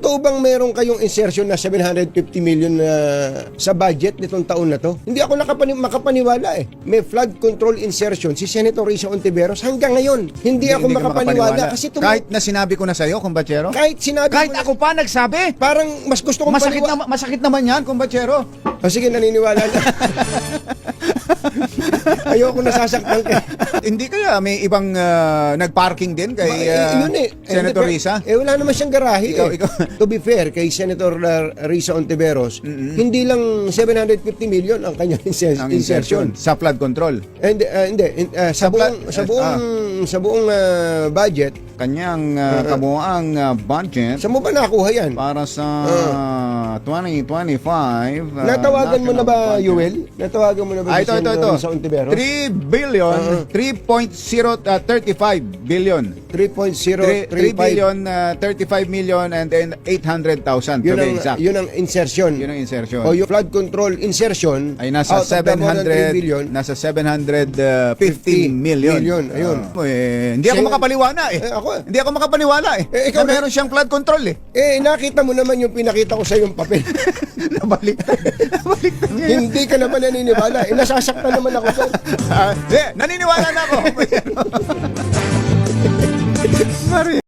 Totoo bang meron kayong insertion na 750 million sa budget nitong taon na to? Hindi ako makapaniwala eh. May flood control insertion si Senator Risa Ontiveros hanggang ngayon. Hindi ako ka makapaniwala. Kasi kahit na sinabi ko na sa'yo, kumbachero? kahit sinabi Kahit mo ako pa nagsabi? parang mas gusto kong Masakit naman yan, kumbachero. sige, naniniwala na. Ayoko nasasaktan ka. Hindi kaya may ibang nagparking din kay Yun Senator Risa? Wala naman siyang garahe. Ikaw. To be fair, kay Senator Risa Ontiveros, hindi lang 750 million ang kanyang Ang insertion. sa flood control. Hindi. Sa buong budget, Kanyang kabuuang budget saan mo ba nakuha yan? para sa 2025. Natawagan mo na ba, budget. Yuel? Natawagan mo na ba si Senator Risa Ontiveros? 3 billion, 3.035 billion. 3 3.035. billion, 35 million and then 800,000 to be exact. Yun ang insertion. Yun ang insertion. O yung flood control insertion Ay nasa out of the more than 3 billion, 715 million. Ayun. Hindi ako makapaniwala eh. Hindi ako makapaniwala eh. ikaw na meron siyang flood control eh. Nakita mo naman yung pinakita ko sa yung papel. Nabaliktad. Nabaliktad niya. Hindi ka naman naniniwala. Nasasaktan naman ako sa... Naniniwala na ako. Maria.